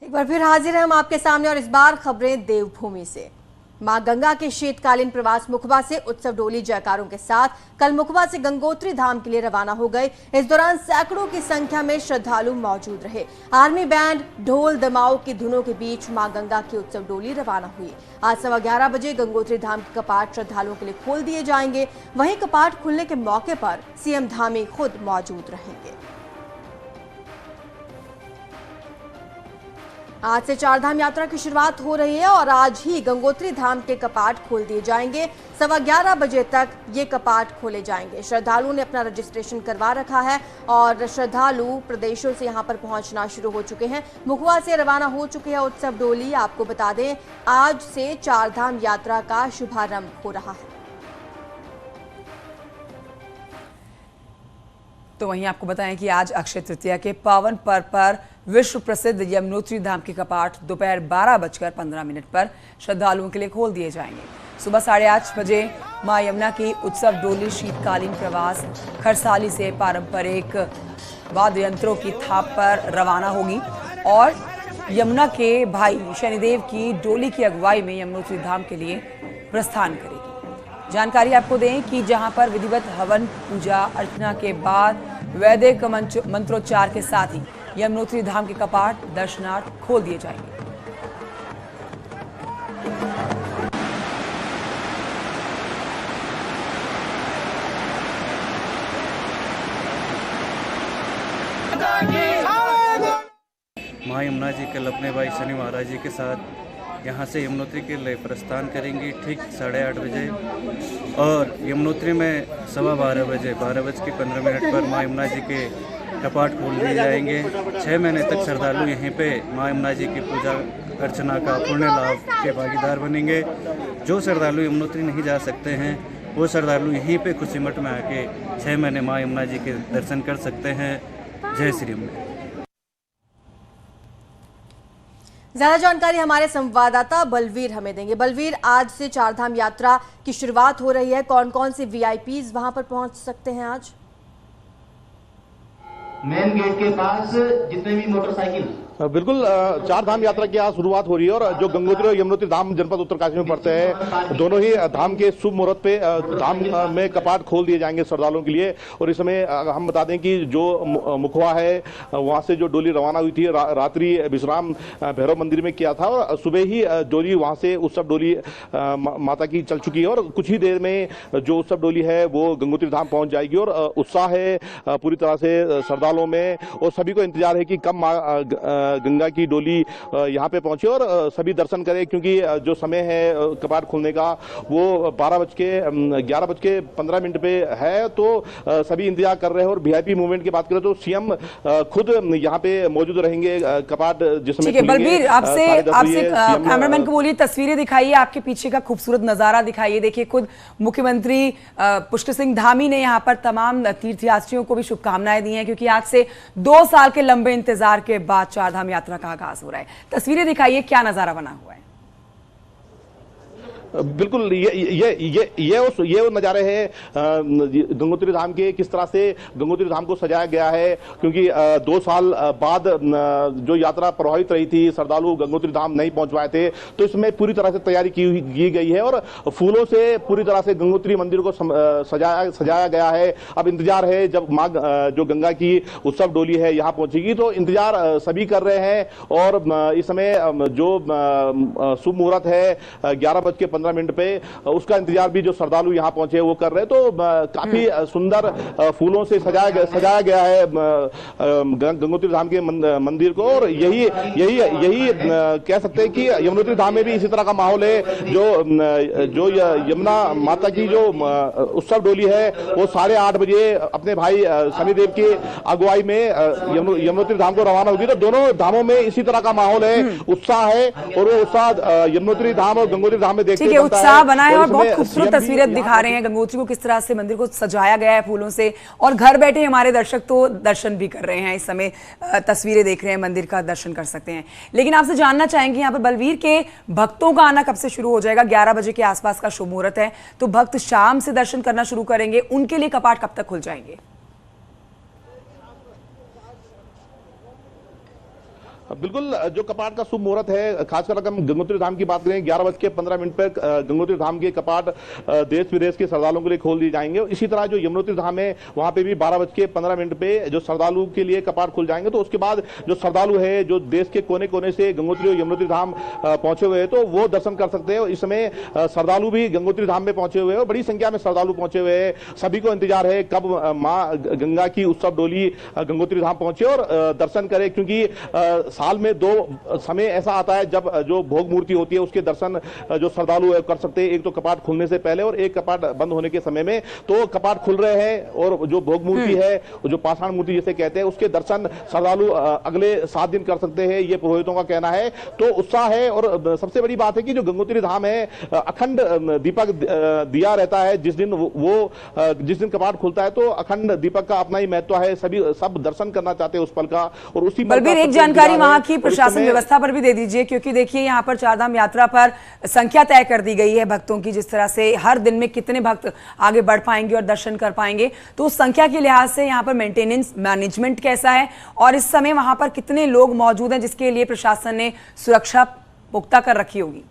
एक बार फिर हाजिर हैं हम आपके सामने और इस बार खबरें देवभूमि से। मां गंगा के शीतकालीन प्रवास मुखबा से उत्सव डोली जयकारों के साथ कल मुखबा से गंगोत्री धाम के लिए रवाना हो गए। इस दौरान सैकड़ों की संख्या में श्रद्धालु मौजूद रहे। आर्मी बैंड, ढोल दमाऊ की धुनों के बीच मां गंगा की उत्सव डोली रवाना हुई। आज 11:15 बजे गंगोत्री धाम के कपाट श्रद्धालुओं के लिए खोल दिए जाएंगे। वहीं कपाट खुलने के मौके पर सीएम धामी खुद मौजूद रहेंगे। आज से चारधाम यात्रा की शुरुआत हो रही है और आज ही गंगोत्री धाम के कपाट खोल दिए जाएंगे। 11:15 बजे तक ये कपाट खोले जाएंगे। श्रद्धालुओं ने अपना रजिस्ट्रेशन करवा रखा है और श्रद्धालु प्रदेशों से यहां पर पहुंचना शुरू हो चुके हैं। मुखबा से रवाना हो चुके हैं उत्सव डोली। आपको बता दें, आज से चारधाम यात्रा का शुभारंभ हो रहा है। तो वहीं आपको बताएं कि आज अक्षय तृतीया के पावन पर्व पर विश्व प्रसिद्ध यमुनोत्री धाम के कपाट दोपहर 12:15 पर श्रद्धालुओं के लिए खोल दिए जाएंगे। सुबह 8:30 बजे मां यमुना की उत्सव डोली शीतकालीन प्रवास खरसाली से पारंपरिक वाद्य यंत्रों की थाप पर रवाना होगी और यमुना के भाई शनिदेव की डोली की अगुवाई में यमुनोत्री धाम के लिए प्रस्थान करेगी। जानकारी आपको दें कि जहां पर विधिवत हवन पूजा अर्चना के बाद वैदिक मंत्रोच्चार के साथ ही यमुनोत्री धाम के कपाट दर्शनार्थ खोल दिए जाएंगे। मां यमुना जी कल अपने भाई शनि महाराज जी के साथ यहाँ से यमुनोत्री के लिए प्रस्थान करेंगी ठीक 8:30 बजे और यमुनोत्री में 12:15 बजे 12:15 पर मां यमुना जी के कपाट खोल दिए जाएंगे। 6 महीने तक श्रद्धालु यहीं पे मां यमुना जी की पूजा अर्चना का पुण्य लाभ के भागीदार बनेंगे। जो श्रद्धालु यमुनोत्री नहीं जा सकते हैं वो श्रद्धालु यहीं पे खुशीमठ में आके 6 महीने मां यमुना जी के दर्शन कर सकते हैं। जय श्री यमुना। ज्यादा जानकारी हमारे संवाददाता बलवीर हमें देंगे। बलवीर, आज से चारधाम यात्रा की शुरुआत हो रही है। कौन कौन से वीआईपीज वहां पर पहुंच सकते हैं आज? मेन गेट के पास जितने भी मोटरसाइकिल बिल्कुल चारधाम यात्रा की आज शुरुआत हो रही है और जो गंगोत्री और यमुनोत्री धाम जनपद उत्तरकाशी में पड़ते हैं, दोनों ही धाम के शुभ मुहूर्त पे धाम में कपाट खोल दिए जाएंगे श्रद्धालुओं के लिए। और इस समय हम बता दें कि जो मुखवा है वहां से जो डोली रवाना हुई थी रात्रि विश्राम भैरव मंदिर में किया था और सुबह ही डोली वहां से उत्सव डोली माता की चल चुकी है और कुछ ही देर में जो उत्सव डोली है वो गंगोत्री धाम पहुंच जाएगी। और उत्साह है पूरी तरह से श्रद्धालुओं में और सभी को इंतजार है कि कब गंगा की डोली यहाँ पे पहुंचे और सभी दर्शन करें, क्योंकि जो समय है कपाट खुलने का वो 11:15 पे है। तो सभी इंतजार कर रहे हैं। और वीआईपी मूवमेंट की बात करें तो सीएम खुद यहाँ पे मौजूद रहेंगे कपाट जिसमें। ठीक है बलबीर, आपसे कैमरामैन को बोलिए तस्वीरें दिखाइए, आपके पीछे का खूबसूरत नजारा दिखाइए। देखिए खुद मुख्यमंत्री पुष्कर सिंह धामी ने यहाँ पर तमाम तीर्थयात्रियों को भी शुभकामनाएं दी हैं, क्योंकि आज से 2 साल के लंबे इंतजार के बाद चारधाम यात्रा का आगाज हो रहा है। तस्वीरें दिखाइए, क्या नजारा बना हुआ है? बिल्कुल ये वो नज़ारे हैं गंगोत्री धाम के, किस तरह से गंगोत्री धाम को सजाया गया है। क्योंकि 2 साल बाद जो यात्रा प्रभावित रही थी, श्रद्धालु गंगोत्री धाम नहीं पहुंच पाए थे, तो इसमें पूरी तरह से तैयारी की गई है और फूलों से पूरी तरह से गंगोत्री मंदिर को सजाया गया है। अब इंतजार है जब माँ जो गंगा की उत्सव डोली है यहाँ पहुंचेगी, तो इंतजार सभी कर रहे हैं। और इस समय जो शुभ मुहूर्त है 11:15 पे, उसका इंतजार भी जो श्रद्धालु यहाँ पहुंचे वो कर रहे हैं। तो काफी सुंदर फूलों से सजाया गया है गंगोत्री धाम के मंदिर को। और यही कह सकते हैं कि यमुनोत्री धाम में भी इसी तरह का माहौल है। जो यमुना माता की जो उत्सव डोली है वो 8:30 बजे अपने भाई शनिदेव की अगुवाई में यमुनोत्री धाम को रवाना होगी। तो दोनों धामों में इसी तरह का माहौल है, उत्साह है। और वो उत्साह यमुनोत्री धाम और गंगोत्री धाम में देखते उत्साह बना है और बहुत खूबसूरत तस्वीरें दिखा रहे हैं गंगोत्री को, किस तरह से मंदिर को सजाया गया है फूलों से। और घर बैठे हमारे दर्शक तो दर्शन भी कर रहे हैं, इस समय तस्वीरें देख रहे हैं, मंदिर का दर्शन कर सकते हैं। लेकिन आपसे जानना चाहेंगे यहाँ पर बलवीर के भक्तों का आना कब से शुरू हो जाएगा? 11 बजे के आसपास का शुभ मुहूर्त है, तो भक्त शाम से दर्शन करना शुरू करेंगे, उनके लिए कपाट कब तक खुल जाएंगे? बिल्कुल, जो कपाट का शुभ मुहूर्त है, खासकर अगर हम गंगोत्री धाम की बात करें, 11:15 पर गंगोत्री धाम के कपाट देश विदेश के श्रद्धालुओं के लिए खोल दिए जाएंगे। इसी तरह जो यमुनोत्री धाम है वहां पे भी 12:15 पे जो श्रद्धालु के लिए कपाट खुल जाएंगे। तो उसके बाद जो श्रद्धालु है जो देश के कोने कोने से गंगोत्री और यमुनोत्री धाम पहुंचे हुए हैं तो वो दर्शन कर सकते हैं। इस समय श्रद्धालु भी गंगोत्री धाम में पहुंचे हुए हैं और बड़ी संख्या में श्रद्धालु पहुंचे हुए हैं। सभी को इंतजार है कब माँ गंगा की उत्सव डोली गंगोत्री धाम पहुंचे और दर्शन करे, क्योंकि साल में 2 समय ऐसा आता है जब जो भोग मूर्ति होती है उसके दर्शन जो श्रद्धालु कर सकते हैं। एक तो कपाट खुलने से पहले और एक कपाट बंद होने के समय में। तो कपाट खुल रहे हैं और जो भोग मूर्ति है, जो पाषाण मूर्ति जिसे कहते हैं, उसके दर्शन श्रद्धालु अगले 7 दिन कर सकते हैं, ये पुरोहितों का कहना है। तो उत्साह है और सबसे बड़ी बात है कि जो गंगोत्री धाम है अखंड दीपक दिया रहता है। जिस दिन कपाट खुलता है तो अखंड दीपक का अपना ही महत्व है। सब दर्शन करना चाहते हैं उस पल का। और उसी बलबीर, एक जानकारी वहां की प्रशासन व्यवस्था पर भी दे दीजिए, क्योंकि देखिए यहाँ पर चारधाम यात्रा पर संख्या तय कर दी गई है भक्तों की, जिस तरह से हर दिन में कितने भक्त आगे बढ़ पाएंगे और दर्शन कर पाएंगे। तो उस संख्या के लिहाज से यहाँ पर मेंटेनेंस मैनेजमेंट कैसा है और इस समय वहां पर कितने लोग मौजूद हैं जिसके लिए प्रशासन ने सुरक्षा पुख्ता कर रखी होगी?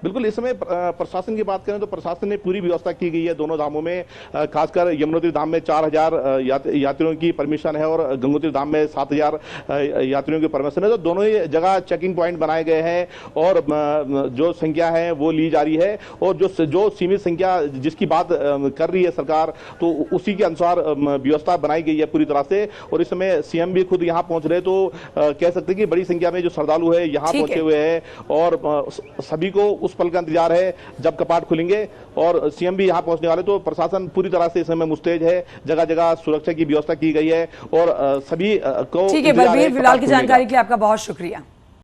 बिल्कुल, इस समय प्रशासन की बात करें तो प्रशासन ने पूरी व्यवस्था की गई है दोनों धामों में। खासकर यमुनोत्री धाम में 4000 यात्रियों की परमिशन है और गंगोत्री धाम में 7000 यात्रियों की परमिशन है। तो दोनों ही जगह चेकिंग पॉइंट बनाए गए हैं और जो संख्या है वो ली जा रही है। और जो सीमित संख्या जिसकी बात कर रही है सरकार, तो उसी के अनुसार व्यवस्था बनाई गई है पूरी तरह से। और इस समय सीएम भी खुद यहाँ पहुंच रहे, तो कह सकते हैं कि बड़ी संख्या में जो श्रद्धालु है यहाँ पहुंचे हुए हैं और सभी को उस पल का इंतजार है जब कपाट खुलेंगे और सीएम भी यहां पहुंचने वाले। तो प्रशासन पूरी तरह से इस समय मुस्तैद है, जगह जगह सुरक्षा की व्यवस्था की गई है और सभी को। ठीक है बलबीर, फिलहाल की जानकारी के लिए आपका बहुत शुक्रिया।